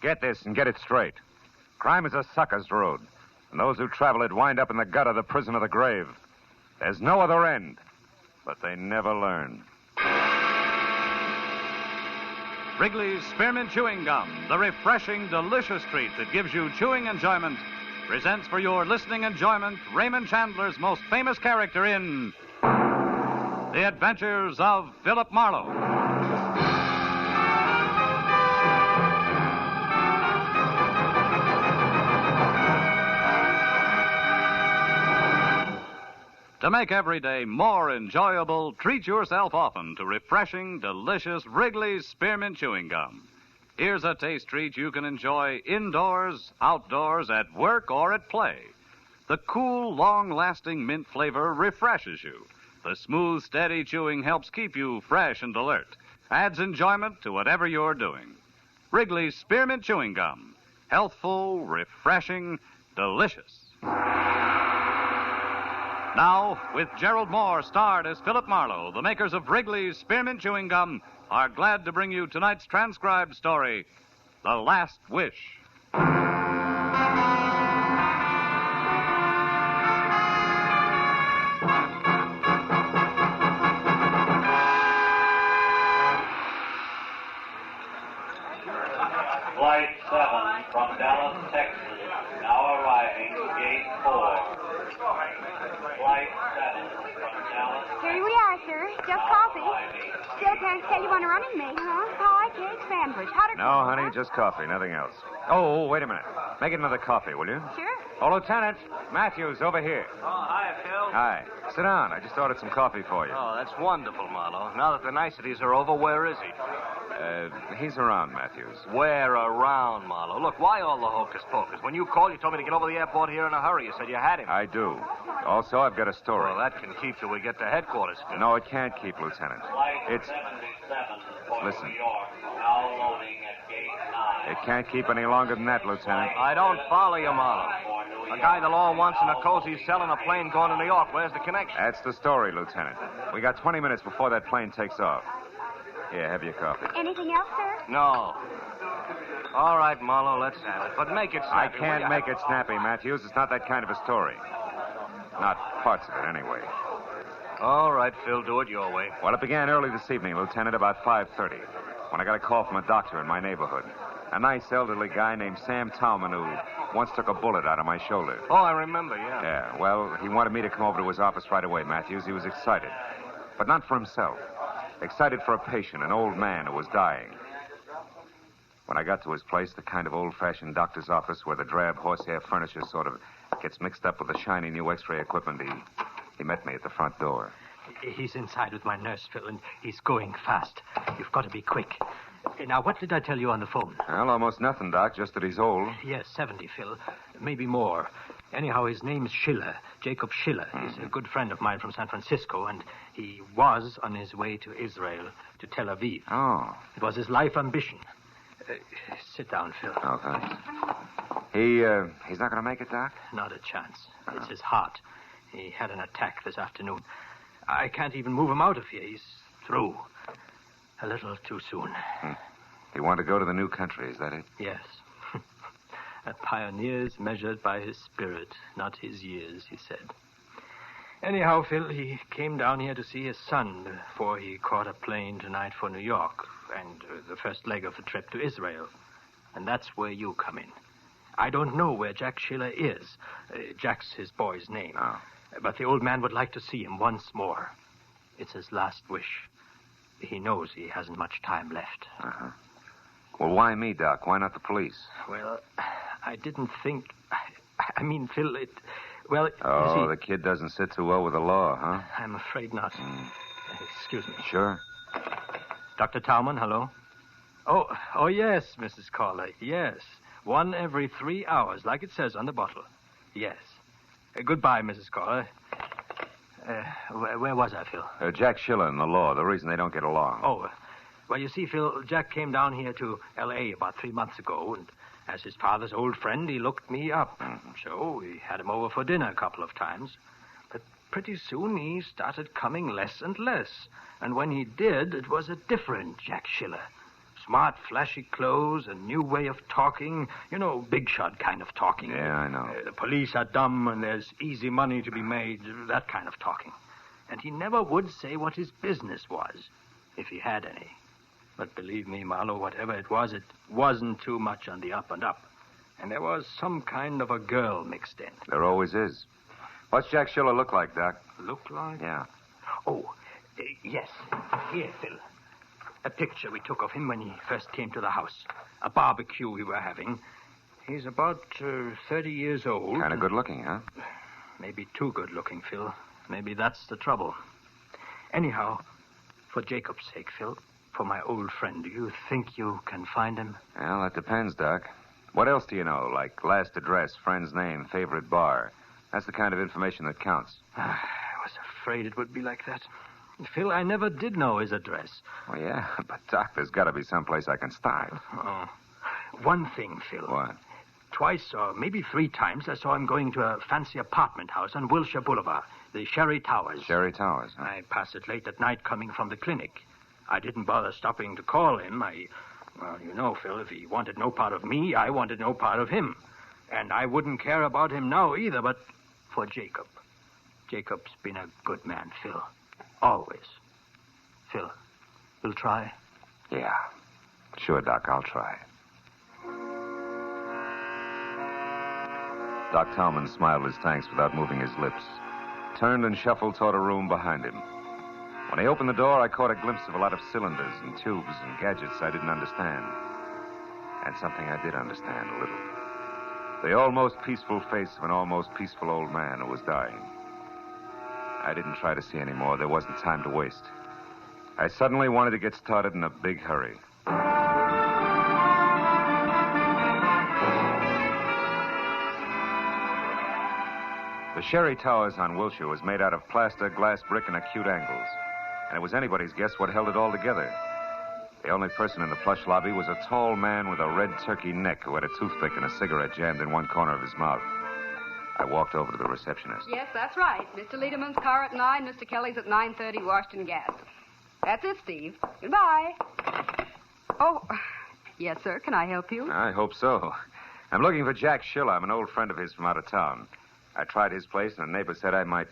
Get this and get it straight. Crime is a sucker's road, and those who travel it wind up in the gut of the prison of the grave. There's no other end, but they never learn. Wrigley's Spearmint Chewing Gum, the refreshing, delicious treat that gives you chewing enjoyment, presents for your listening enjoyment Raymond Chandler's most famous character in The Adventures of Philip Marlowe. To make every day more enjoyable, treat yourself often to refreshing, delicious Wrigley's Spearmint Chewing Gum. Here's a taste treat you can enjoy indoors, outdoors, at work, or at play. The cool, long-lasting mint flavor refreshes you. The smooth, steady chewing helps keep you fresh and alert. Adds enjoyment to whatever you're doing. Wrigley's Spearmint Chewing Gum. Healthful, refreshing, delicious. Now, with Gerald Moore starred as Philip Marlowe, the makers of Wrigley's Spearmint Chewing Gum are glad to bring you tonight's transcribed story, The Last Wish. Flight 7 from Dallas, Texas, now arriving, gate 4. Flight 7 from Dallas. Here we are, sir. Just coffee. Still can't tell you on a running mate, huh? Pie, cake, sandwich. Hot or No, cold, honey, huh? just coffee, nothing else. Oh, wait a minute. Make it another coffee, will you? Sure. Oh, Lieutenant, Matthews, over here. Oh, hi, Phil. Hi. Sit down. I just ordered some coffee for you. Oh, that's wonderful, Marlowe. Now that the niceties are over, where is he? He's around, Matthews. Where around, Marlowe? Look, why all the hocus pocus? When you called, you told me to get over the airport here in a hurry. You said you had him. I do. Also, I've got a story. Well, that can keep till we get to headquarters, Phil. No, it can't keep, Lieutenant. Flight It's... 77 for Listen. New York, now loading at gate 9. It can't keep any longer than that, Lieutenant. I don't follow you, Marlowe. A guy the law wants in a cozy cell in a plane going to New York. Where's the connection? That's the story, Lieutenant. We got 20 minutes before that plane takes off. Here, have your coffee. Anything else, sir? No. All right, Marlowe, let's have it. But make it I snappy. can't make it snappy, Matthews. It's not that kind of a story. Not parts of it, anyway. All right, Phil, do it your way. Well, it began early this evening, Lieutenant, about 5:30, when I got a call from a doctor in my neighborhood. A nice elderly guy named Sam Towman who once took a bullet out of my shoulder. Oh, I remember, yeah. Yeah, well, he wanted me to come over to his office right away, Matthews. He was excited. But not for himself. Excited for a patient, an old man who was dying. When I got to his place, the kind of old-fashioned doctor's office where the drab horsehair furniture sort of gets mixed up with the shiny new X-ray equipment, he met me at the front door. He's inside with my nurse, Phil, and he's going fast. You've got to be quick. Now, what did I tell you on the phone? Well, almost nothing, Doc, just that he's old. Yes, 70, Phil. Maybe more. Anyhow, his name's Schiller, Jacob Schiller. He's a good friend of mine from San Francisco, and he was on his way to Israel, to Tel Aviv. Oh. It was his life ambition. Sit down, Phil. Oh, thanks. He's not going to make it, Doc? Not a chance. It's his heart. He had an attack this afternoon. I can't even move him out of here. He's through. A little too soon. He wanted to go to the new country, is that it? Yes. A pioneer's measured by his spirit, not his years, he said. Anyhow, Phil, he came down here to see his son before he caught a plane tonight for New York and the first leg of the trip to Israel. And that's where you come in. I don't know where Jack Schiller is. Jack's his boy's name. Oh. But the old man would like to see him once more. It's his last wish. He knows he hasn't much time left. Uh-huh. Well, why me, Doc? Why not the police? Well, I didn't think... I mean, Phil, it... Well, Oh, you see, the kid doesn't sit too well with the law, huh? I'm afraid not. Excuse me. Sure. Dr. Towman, hello? Oh, yes, Mrs. Caller, yes. 1 every 3 hours, like it says on the bottle. Yes. Goodbye, Mrs. Caller. Where was I, Phil? Jack Schiller and the law, the reason they don't get along. Oh, well, you see, Phil, Jack came down here to L.A. about 3 months ago, and as his father's old friend, he looked me up. So we had him over for dinner a couple of times. But pretty soon he started coming less and less. And when he did, it was a different Jack Schiller. Smart, flashy clothes, a new way of talking. You know, big shot kind of talking. Yeah, I know. The police are dumb and there's easy money to be made. That kind of talking. And he never would say what his business was, if he had any. But believe me, Marlowe, whatever it wasn't too much on the up and up. And there was some kind of a girl mixed in. There always is. What's Jack Schiller look like, Doc? Look like? Yeah. Oh, yes. Here, Phil. A picture we took of him when he first came to the house. A barbecue we were having. He's about 30 years old. Kind of good looking, huh? Maybe too good looking, Phil. Maybe that's the trouble. Anyhow, for Jacob's sake, Phil, for my old friend, do you think you can find him? Well, that depends, Doc. What else do you know? Like last address, friend's name, favorite bar. That's the kind of information that counts. I was afraid it would be like that. Phil, I never did know his address. Well, yeah, but, Doc, there's got to be someplace I can start. Oh. One thing, Phil. What? Twice or maybe 3 times I saw him going to a fancy apartment house on Wilshire Boulevard, the Sherry Towers. Sherry Towers, huh? I pass it late at night coming from the clinic. I didn't bother stopping to call him. Well, you know, Phil, if he wanted no part of me, I wanted no part of him. And I wouldn't care about him now either, but for Jacob. Jacob's been a good man, Phil. Always. Phil, you'll try? Yeah. Sure, Doc, I'll try. Doc Talman smiled his thanks without moving his lips, turned and shuffled toward a room behind him. When he opened the door, I caught a glimpse of a lot of cylinders and tubes and gadgets I didn't understand. And something I did understand a little. The almost peaceful face of an almost peaceful old man who was dying. I didn't try to see any more. There wasn't time to waste. I suddenly wanted to get started in a big hurry. The Sherry Towers on Wilshire was made out of plaster, glass, brick, and acute angles. And it was anybody's guess what held it all together. The only person in the plush lobby was a tall man with a red turkey neck who had a toothpick and a cigarette jammed in one corner of his mouth. I walked over to the receptionist. Yes, that's right. Mr. Lederman's car at 9, Mr. Kelly's at 9:30, Washington Gas. That's it, Steve. Goodbye. Oh, yes, sir. Can I help you? I hope so. I'm looking for Jack Schiller. I'm an old friend of his from out of town. I tried his place, and a neighbor said I might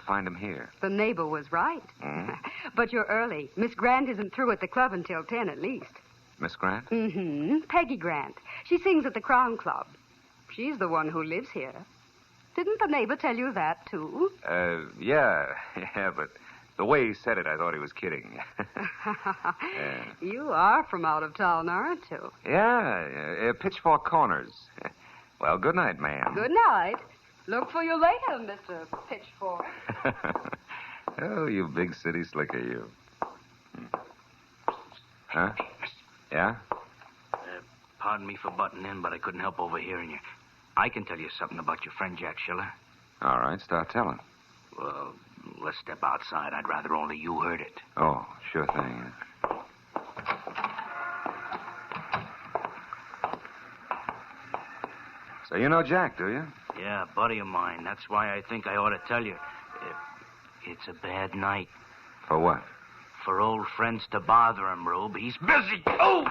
find him here. The neighbor was right. Mm? But you're early. Miss Grant isn't through at the club until 10 at least. Miss Grant? Mm-hmm. Peggy Grant. She sings at the Crown Club. She's the one who lives here. Didn't the neighbor tell you that, too? Yeah, but the way he said it, I thought he was kidding. Yeah. You are from out of town, aren't you? Yeah, Pitchfork Corners. Well, good night, ma'am. Good night. Look for you later, Mr. Pitchfork. Oh, you big city slicker, you. Huh? Yeah? Pardon me for butting in, but I couldn't help overhearing you. I can tell you something about your friend Jack Schiller. All right, start telling. Well, let's step outside. I'd rather only you heard it. Oh, sure thing. So you know Jack, do you? Yeah, a buddy of mine. That's why I think I ought to tell you. It's a bad night. For what? For old friends to bother him, Rube. He's busy. Oh!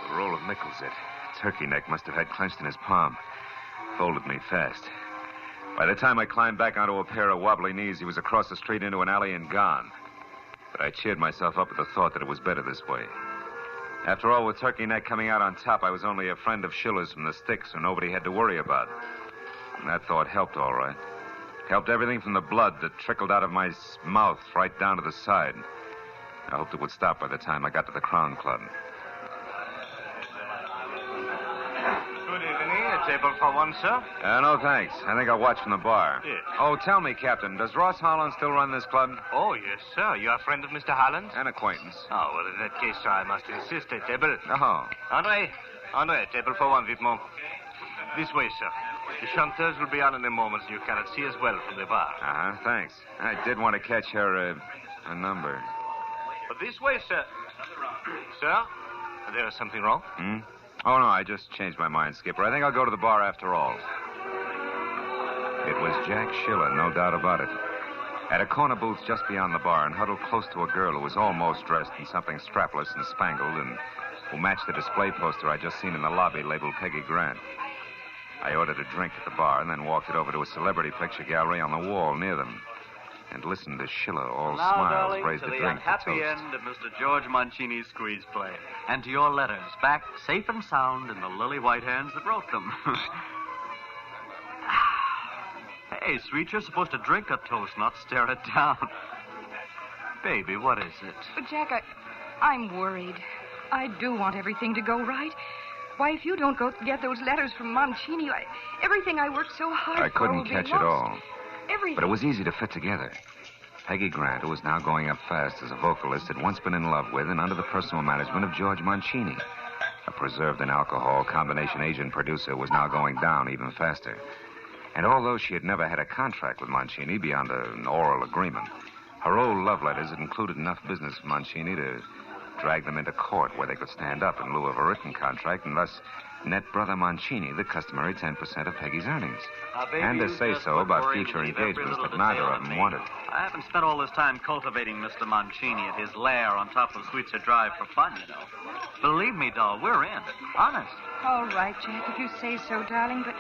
The roll of nickels that turkey neck must have had clenched in his palm. Folded me fast. By the time I climbed back onto a pair of wobbly knees, he was across the street into an alley and gone. But I cheered myself up at the thought that it was better this way. After all, with turkey neck coming out on top, I was only a friend of Schiller's from the sticks, so nobody had to worry about. And that thought helped, all right. Helped everything from the blood that trickled out of my mouth right down to the side. I hoped it would stop by the time I got to the Crown Club. Good evening. A table for one, sir? No, thanks. I think I'll watch from the bar. Yes. Oh, tell me, Captain, does Ross Holland still run this club? Oh, yes, sir. You are a friend of Mr. Holland's? An acquaintance. Oh, well, in that case, sir, I must insist. A table. Oh. Andre, table for one, vite. This way, sir. The chanteurs will be on in a moment, so you cannot see us well from the bar. Uh-huh, thanks. I did want to catch her, number. But this way, sir. Sir, there is something wrong? Hmm? Oh, no, I just changed my mind, Skipper. I think I'll go to the bar after all. It was Jack Schiller, no doubt about it. At a corner booth just beyond the bar and huddled close to a girl who was almost dressed in something strapless and spangled and who matched the display poster I'd just seen in the lobby labeled Peggy Grant. I ordered a drink at the bar and then walked it over to a celebrity picture gallery on the wall near them and listened to Schiller, all Now, smiles, darling, raise to the the drink to unhappy toast. end of Mr. George Mancini's squeeze play. And to your letters, back safe and sound in the lily white hands that wrote them. Hey, sweet, you're supposed to drink a toast, not stare it down. Baby, what is it? But, Jack, I'm worried. I do want everything to go right. Why, if you don't go get those letters from Mancini, everything I worked so hard I for couldn't will be catch it lost. all. Everything. But it was easy to fit together. Peggy Grant, who was now going up fast as a vocalist, had once been in love with and under the personal management of George Mancini. A preserved in alcohol combination agent producer was now going down even faster. And although she had never had a contract with Mancini beyond an oral agreement, her old love letters had included enough business for Mancini to drag them into court where they could stand up in lieu of a written contract and thus net Brother Mancini the customary 10% of Peggy's earnings. And to say so about future engagements that neither of them wanted. I haven't spent all this time cultivating Mr. Mancini at his lair on top of Sweetser Drive for fun, you know. Believe me, doll, we're in. Honest. All right, Jack, if you say so, darling, but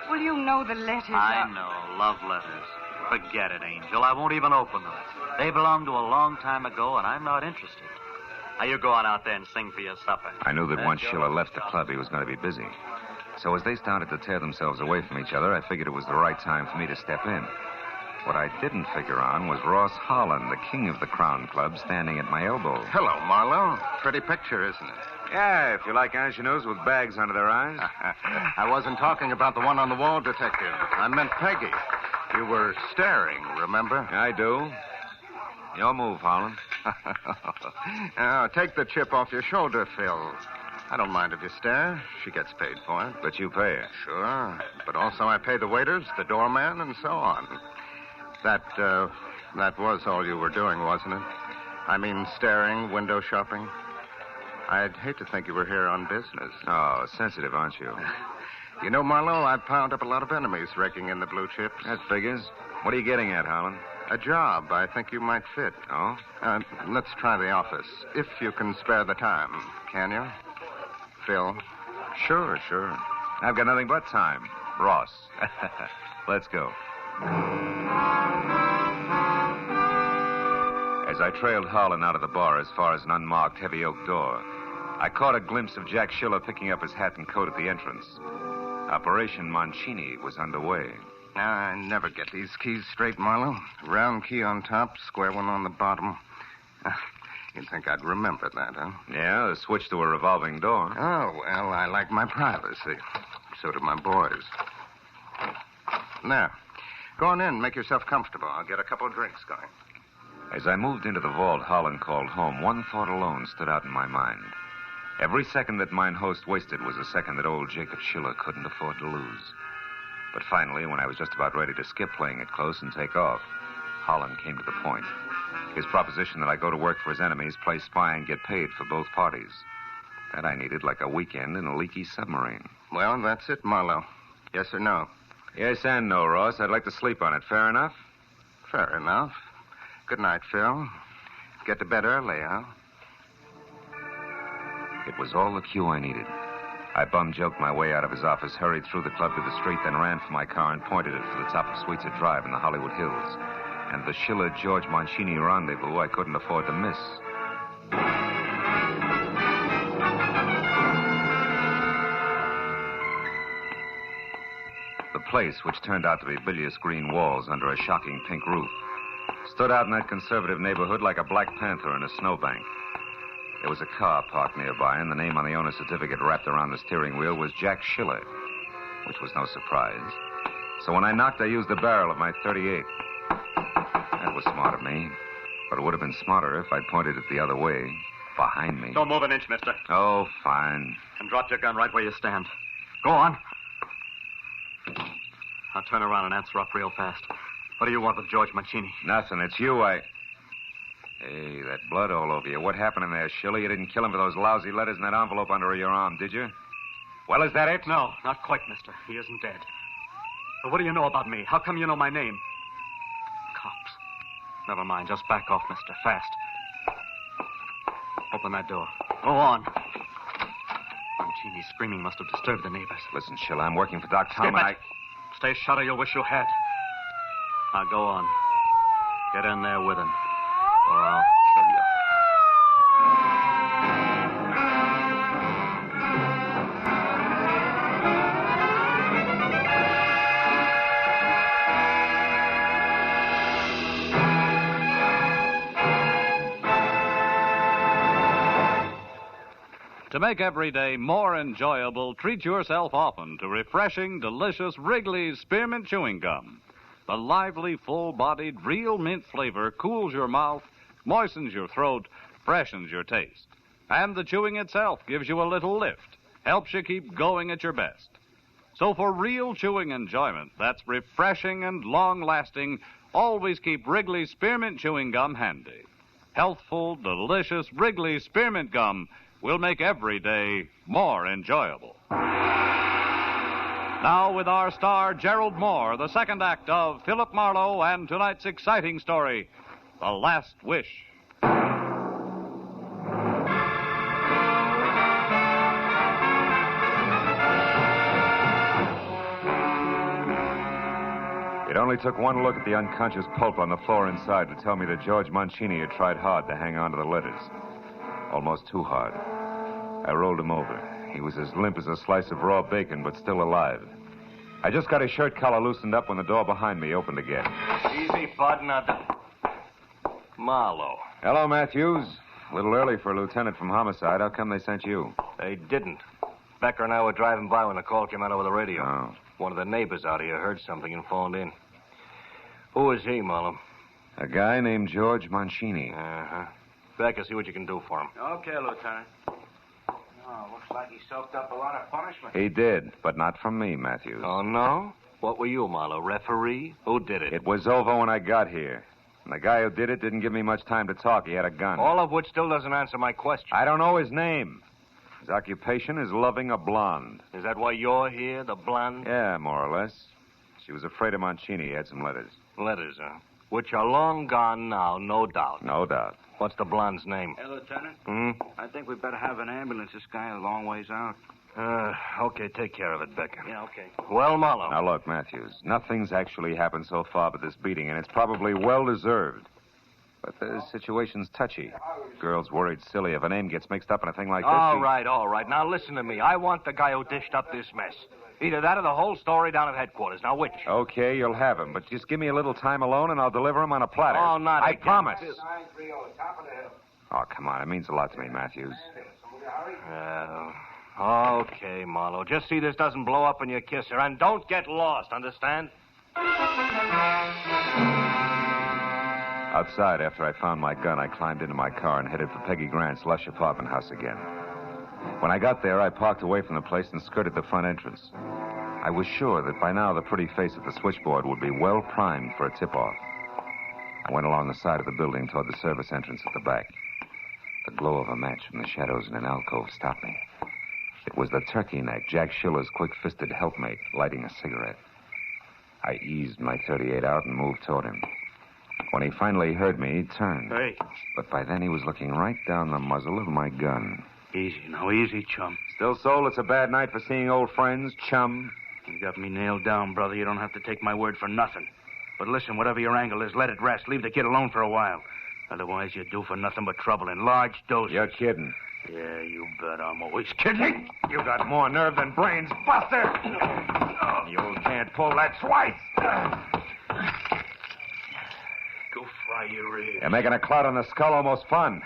will you know the letters I know, love letters. Forget it, Angel. I won't even open them. They belong to a long time ago, and I'm not interested. Now, you go on out there and sing for your supper. I knew that once Schiller left the club, he was going to be busy. So as they started to tear themselves away from each other, I figured it was the right time for me to step in. What I didn't figure on was Ross Holland, the king of the Crown Club, standing at my elbow. Hello, Marlowe. Pretty picture, isn't it? Yeah, if you like ingenues with bags under their eyes. I wasn't talking about the one on the wall, Detective. I meant Peggy. You were staring, remember? I do. Your move, Holland. Now, take the chip off your shoulder, Phil. I don't mind if you stare. She gets paid for it. But you pay her. Sure. But also I pay the waiters, the doorman, and so on. That was all you were doing, wasn't it? I mean, staring, window shopping. I'd hate to think you were here on business. Oh, sensitive, aren't you? You know, Marlowe, I've piled up a lot of enemies raking in the blue chips. That figures. What are you getting at, Holland? A job I think you might fit. Oh? Let's try the office, if you can spare the time. Can you? Phil? Sure. I've got nothing but time. Ross. Let's go. As I trailed Holland out of the bar as far as an unmarked heavy oak door, I caught a glimpse of Jack Schiller picking up his hat and coat at the entrance. Operation Mancini was underway. I never get these keys straight, Marlowe. Round key on top, square one on the bottom. You'd think I'd remember that, huh? Yeah, the switch to a revolving door. Oh, well, I like my privacy. So do my boys. Now, go on in. Make yourself comfortable. I'll get a couple of drinks going. As I moved into the vault Holland called home, one thought alone stood out in my mind. Every second that mine host wasted was a second that old Jacob Schiller couldn't afford to lose. But finally, when I was just about ready to skip playing it close and take off, Holland came to the point. His proposition that I go to work for his enemies, play spy, and get paid for both parties. That I needed like a weekend in a leaky submarine. Well, that's it, Marlowe. Yes or no? Yes and no, Ross. I'd like to sleep on it. Fair enough? Fair enough. Good night, Phil. Get to bed early, huh? It was all the cue I needed. I bum-joked my way out of his office, hurried through the club to the street, then ran for my car and pointed it for the top of Sweetser Drive in the Hollywood Hills. And the Schiller-George Mancini rendezvous I couldn't afford to miss. The place, which turned out to be bilious green walls under a shocking pink roof, stood out in that conservative neighborhood like a Black Panther in a snowbank. There was a car parked nearby, and the name on the owner's certificate wrapped around the steering wheel was Jack Schiller, which was no surprise. So when I knocked, I used the barrel of my .38. That was smart of me, but it would have been smarter if I'd pointed it the other way, behind me. Don't move an inch, mister. Oh, fine. And drop your gun right where you stand. Go on. Now turn around and answer up real fast. What do you want with George Mancini? Nothing. It's you, Hey, that blood all over you. What happened in there, Schiller? You didn't kill him for those lousy letters in that envelope under your arm, did you? Well, is that it? No, not quite, mister. He isn't dead. But what do you know about me? How come you know my name? Cops. Never mind. Just back off, mister. Fast. Open that door. Go on. Mancini's screaming must have disturbed the neighbors. Listen, Sheila, I'm working for Doc Tom, Skip it. Stay shut or you'll wish you had. Now go on. Get in there with him, or I'll kill you. To make every day more enjoyable, treat yourself often to refreshing, delicious Wrigley's Spearmint Chewing Gum. The lively, full-bodied, real mint flavor cools your mouth, moistens your throat, freshens your taste. And the chewing itself gives you a little lift, helps you keep going at your best. So for real chewing enjoyment that's refreshing and long-lasting, always keep Wrigley's Spearmint Chewing Gum handy. Healthful, delicious Wrigley's Spearmint Gum will make every day more enjoyable. Now with our star, Gerald Moore, the second act of Philip Marlowe and tonight's exciting story, The Last Wish. It only took one look at the unconscious pulp on the floor inside to tell me that George Mancini had tried hard to hang on to the letters. Almost too hard. I rolled him over. He was as limp as a slice of raw bacon, but still alive. I just got his shirt collar loosened up when the door behind me opened again. Easy, bud. Now, Marlowe. Hello, Matthews. A little early for a lieutenant from homicide. How come they sent you? They didn't. Becker and I were driving by when the call came out over the radio. Oh. One of the neighbors out here heard something and phoned in. Who is he, Marlowe? A guy named George Mancini. Uh-huh. Becker, see what you can do for him. Okay, Lieutenant. Oh, looks like he soaked up a lot of punishment. He did, but not from me, Matthews. Oh, no? What were you, Marlowe? Referee? Who did it? It was over when I got here. And the guy who did it didn't give me much time to talk. He had a gun. All of which still doesn't answer my question. I don't know his name. His occupation is loving a blonde. Is that why you're here, the blonde? Yeah, more or less. She was afraid of Mancini. He had some letters. Letters, huh? Which are long gone now, no doubt. No doubt. What's the blonde's name? Hey, Lieutenant. Hmm? I think we'd better have an ambulance. This guy a long ways out. Okay, take care of it, Becker. Yeah, okay. Well, Marlowe. Now, look, Matthews, nothing's actually happened so far but this beating, and it's probably well-deserved. But the situation's touchy. Girl's worried silly if a name gets mixed up in a thing like this. All right. Now, listen to me. I want the guy who dished up this mess. Either that or the whole story down at headquarters. Now, which? Okay, you'll have him, but just give me a little time alone, and I'll deliver him on a platter. Oh, not I again. promise. 930, top of the hill. Oh, come on. It means a lot to me, Matthews. Okay, Marlowe. Just see this doesn't blow up when you kiss her, and don't get lost, understand? Outside, after I found my gun, I climbed into my car and headed for Peggy Grant's lush apartment house again. When I got there, I parked away from the place and skirted the front entrance. I was sure that by now the pretty face at the switchboard would be well primed for a tip-off. I went along the side of the building toward the service entrance at the back. The glow of a match from the shadows in an alcove stopped me. It was the turkey neck, Jack Schiller's quick-fisted helpmate, lighting a cigarette. I eased my .38 out and moved toward him. When he finally heard me, he turned. Hey. But by then he was looking right down the muzzle of my gun. Easy, now, easy, chum. Still, Soul, it's a bad night for seeing old friends, chum. You got me nailed down, brother. You don't have to take my word for nothing. But listen, whatever your angle is, let it rest. Leave the kid alone for a while. Otherwise, you do for nothing but trouble in large doses. You're kidding. Yeah, you bet I'm always kidding. You got more nerve than brains, Buster. You can't pull that twice. Go fry your ears. You're making a cloud on the skull almost fun.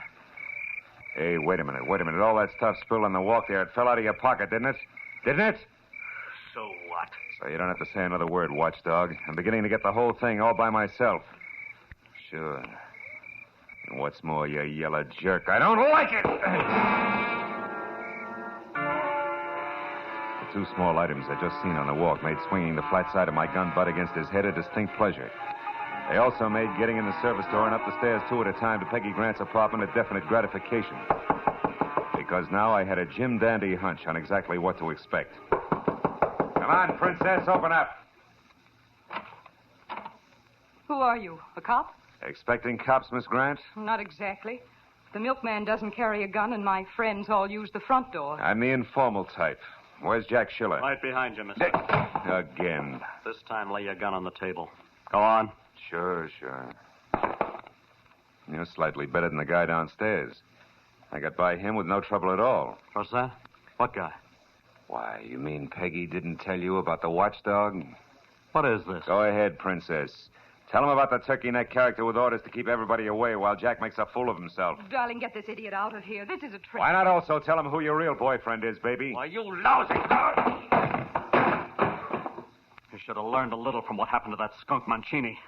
Hey, wait a minute. All that stuff spilled on the walk there, it fell out of your pocket, didn't it? Didn't it? So what? So you don't have to say another word, watchdog. I'm beginning to get the whole thing all by myself. Sure. And what's more, you yellow jerk, I don't like it! The two small items I'd just seen on the walk made swinging the flat side of my gun butt against his head a distinct pleasure. They also made getting in the service door and up the stairs two at a time to Peggy Grant's apartment a definite gratification. Because now I had a Jim Dandy hunch on exactly what to expect. Come on, Princess, open up. Who are you? A cop? Expecting cops, Miss Grant? Not exactly. The milkman doesn't carry a gun, and my friends all use the front door. I'm the informal type. Where's Jack Schiller? Right behind you, mister. Again. This time, lay your gun on the table. Go on. Sure. You're slightly better than the guy downstairs. I got by him with no trouble at all. What's that? What guy? Why, you mean Peggy didn't tell you about the watchdog? What is this? Go ahead, Princess. Tell him about the turkey-neck character with orders to keep everybody away while Jack makes a fool of himself. Darling, get this idiot out of here. This is a trick. Why not also tell him who your real boyfriend is, baby? Why, you lousy... You should have learned a little from what happened to that skunk Mancini.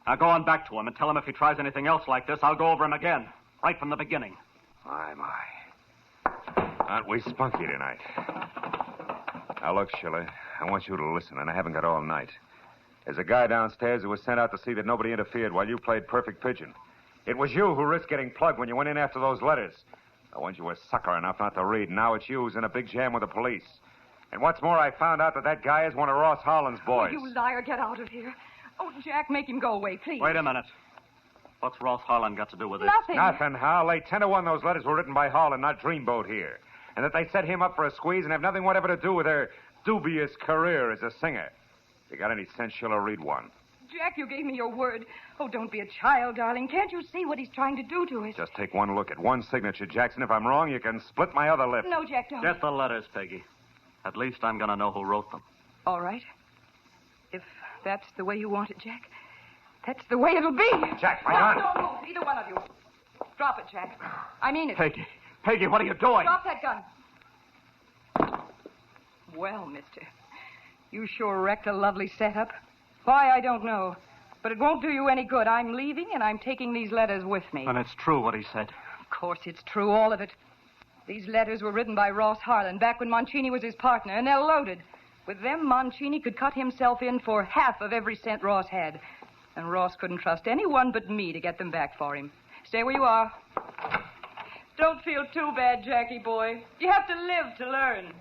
Now go on back to him and tell him if he tries anything else like this, I'll go over him again. Right from the beginning. My. Aren't we spunky tonight? Now, look, Schiller, I want you to listen, and I haven't got all night. There's a guy downstairs who was sent out to see that nobody interfered while you played perfect pigeon. It was you who risked getting plugged when you went in after those letters. The ones you were sucker enough not to read. Now it's you who's in a big jam with the police. And what's more, I found out that guy is one of Ross Harlan's boys. Oh, you liar, get out of here. Oh, Jack, make him go away, please. Wait a minute. What's Ross Harlan got to do with this? Nothing. Hal. Lay 10-1 those letters were written by Harlan, not Dreamboat here. And that they set him up for a squeeze and have nothing whatever to do with their dubious career as a singer. If you got any sense, Schiller, read one. Jack, you gave me your word. Oh, don't be a child, darling. Can't you see what he's trying to do to us? Just take one look at one signature, Jackson. If I'm wrong, you can split my other lip. No, Jack, don't. Get the letters, Peggy. At least I'm going to know who wrote them. All right. If that's the way you want it, Jack, that's the way it'll be. Jack, right on. Don't move, either one of you. Drop it, Jack. I mean it. Peggy, what are you doing? Drop that gun. Well, mister, you sure wrecked a lovely setup. Why, I don't know. But it won't do you any good. I'm leaving, and I'm taking these letters with me. And it's true what he said. Of course it's true, all of it. These letters were written by Ross Harlan back when Mancini was his partner, and they're loaded. With them, Mancini could cut himself in for half of every cent Ross had. And Ross couldn't trust anyone but me to get them back for him. Stay where you are. Don't feel too bad, Jackie boy. You have to live to learn.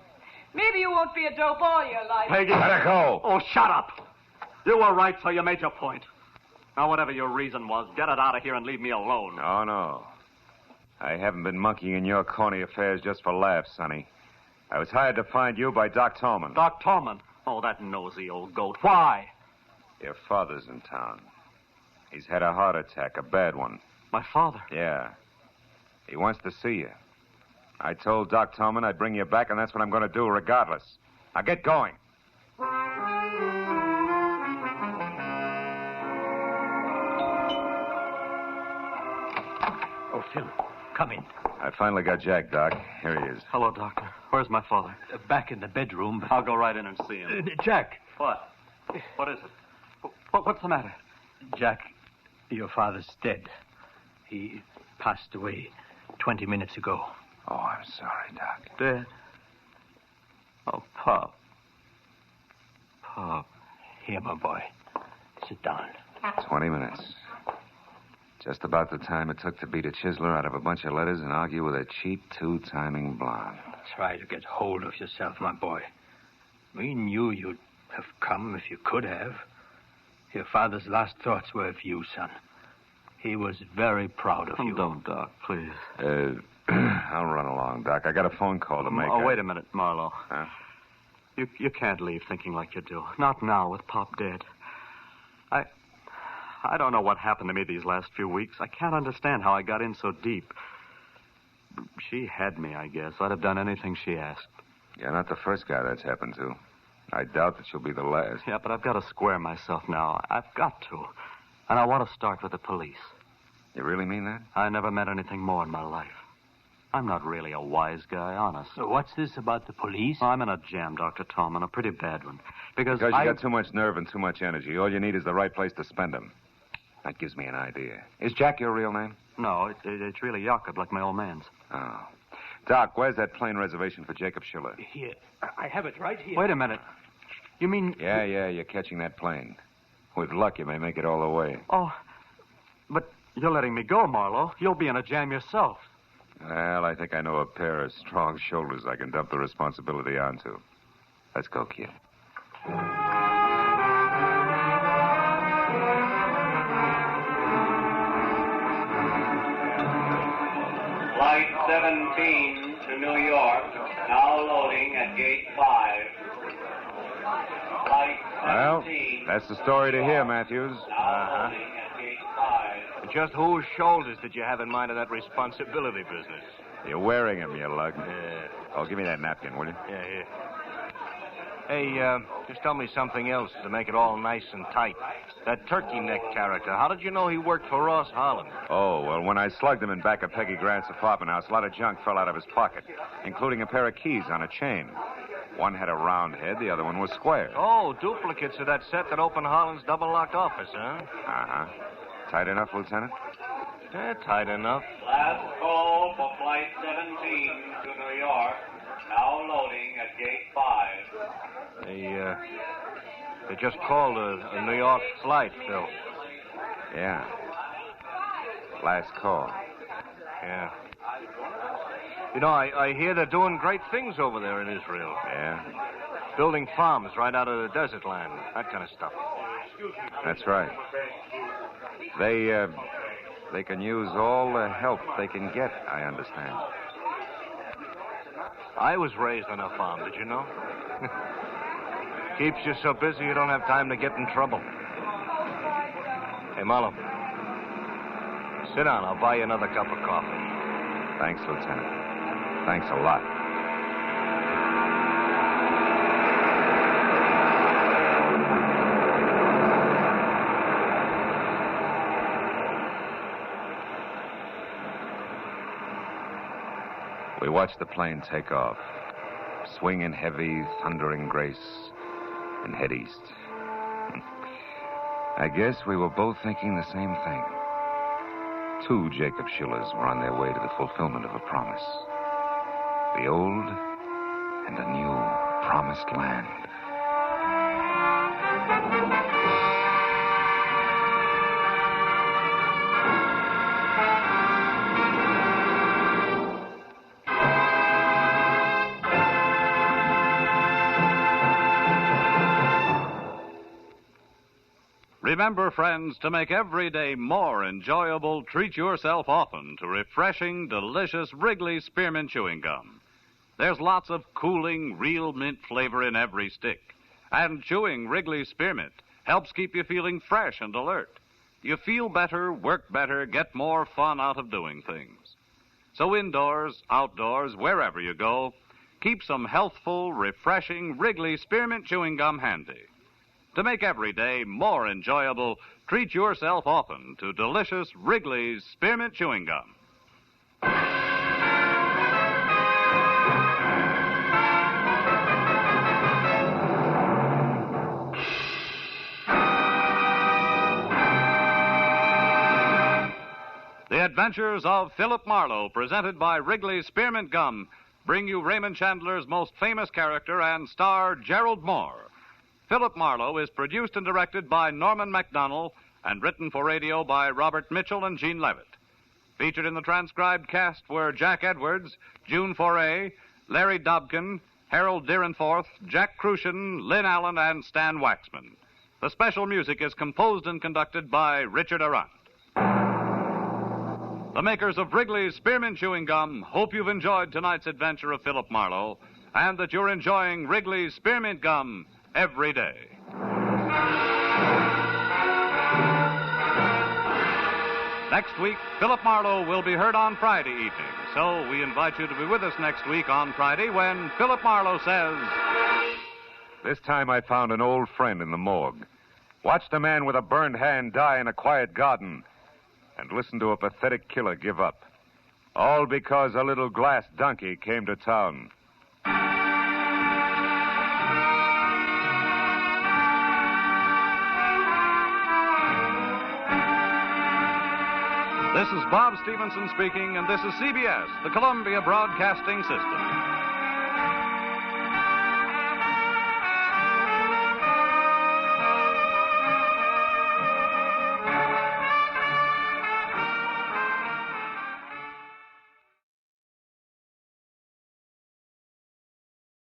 Maybe you won't be a dope all your life. Peggy, let her go. Oh, shut up. You were right, so you made your point. Now, whatever your reason was, get it out of here and leave me alone. No. I haven't been monkeying in your corny affairs just for laughs, Sonny. I was hired to find you by Doc Tolman. Doc Tolman? Oh, that nosy old goat. Why? Your father's in town. He's had a heart attack, a bad one. My father? Yeah. He wants to see you. I told Doc Tolman I'd bring you back, and that's what I'm going to do regardless. Now get going. Oh, Phil, come in. I finally got Jack, Doc. Here he is. Hello, Doctor. Where's my father? Back in the bedroom. I'll go right in and see him. Jack. What? What is it? What's the matter? Jack, your father's dead. He passed away 20 minutes ago. Oh, I'm sorry, Doc. Dead? Oh, Pop. Pop. Here, my boy. Sit down. 20 minutes. Just about the time it took to beat a chiseler out of a bunch of letters and argue with a cheap two-timing blonde. Try to get hold of yourself, my boy. We knew you'd have come if you could have. Your father's last thoughts were of you, son. He was very proud of you. Don't, Doc, please. I'll run along, Doc. I got a phone call to make. Oh, wait a minute, Marlowe. Huh? You can't leave thinking like you do. Not now, with Pop dead. I don't know what happened to me these last few weeks. I can't understand how I got in so deep. She had me, I guess. I'd have done anything she asked. You're not the first guy that's happened to. I doubt that you'll be the last. Yeah, but I've got to square myself now. I've got to. And I want to start with the police. You really mean that? I never met anything more in my life. I'm not really a wise guy, honest. So what's this about the police? I'm in a jam, Dr. Tolman, a pretty bad one. Because you got too much nerve and too much energy. All you need is the right place to spend them. That gives me an idea. Is Jack your real name? No, it's really Jakob, like my old man's. Oh. Doc, where's that plane reservation for Jacob Schiller? Here. I have it right here. Wait a minute. You mean... Yeah, you're catching that plane. With luck, you may make it all the way. Oh, but you're letting me go, Marlowe. You'll be in a jam yourself. Well, I think I know a pair of strong shoulders I can dump the responsibility onto. Let's go, kid. Flight 17 to New York, now loading at Gate 5. Flight 17. Well, that's the story to hear, Matthews. Now loading at Gate 5. Just whose shoulders did you have in mind in that responsibility business? You're wearing him, you lug. Yeah. Oh, give me that napkin, will you? Yeah, here. Hey, just tell me something else to make it all nice and tight. That turkey neck character, how did you know he worked for Ross Harlan? Oh, well, when I slugged him in back of Peggy Grant's apartment house, a lot of junk fell out of his pocket, including a pair of keys on a chain. One had a round head, the other one was square. Oh, duplicates of that set that opened Harlan's double-locked office, huh? Uh-huh. Tight enough, Lieutenant? Yeah, tight enough. Last call for Flight 17 to New York, now loading at Gate 5. They just called a New York flight, Phil. Yeah. Last call. Yeah. You know, I hear they're doing great things over there in Israel. Yeah? Building farms right out of the desert land, that kind of stuff. That's right. They can use all the help they can get, I understand. I was raised on a farm, did you know? Keeps you so busy you don't have time to get in trouble. Hey, Marlowe. Sit down. I'll buy you another cup of coffee. Thanks, Lieutenant. Thanks a lot. We watched the plane take off, swing in heavy, thundering grace, and head east. I guess we were both thinking the same thing. Two Jacob Schillers were on their way to the fulfillment of a promise. The old and the new promised land. Remember, friends, to make every day more enjoyable, treat yourself often to refreshing, delicious Wrigley Spearmint Chewing Gum. There's lots of cooling, real mint flavor in every stick. And chewing Wrigley Spearmint helps keep you feeling fresh and alert. You feel better, work better, get more fun out of doing things. So indoors, outdoors, wherever you go, keep some healthful, refreshing Wrigley Spearmint Chewing Gum handy. To make every day more enjoyable, treat yourself often to delicious Wrigley's Spearmint Chewing Gum. The Adventures of Philip Marlowe, presented by Wrigley's Spearmint Gum, bring you Raymond Chandler's most famous character and star, Gerald Moore. Philip Marlowe is produced and directed by Norman MacDonald and written for radio by Robert Mitchell and Gene Levitt. Featured in the transcribed cast were Jack Edwards, June Foray, Larry Dobkin, Harold Deerenforth, Jack Crucian, Lynn Allen, and Stan Waxman. The special music is composed and conducted by Richard Arant. The makers of Wrigley's Spearmint Chewing Gum hope you've enjoyed tonight's adventure of Philip Marlowe and that you're enjoying Wrigley's Spearmint Gum every day. Next week, Philip Marlowe will be heard on Friday evening, so we invite you to be with us next week on Friday when Philip Marlowe says... This time I found an old friend in the morgue. Watched a man with a burned hand die in a quiet garden and listened to a pathetic killer give up. All because a little glass donkey came to town. This is Bob Stevenson speaking, and this is CBS, the Columbia Broadcasting System.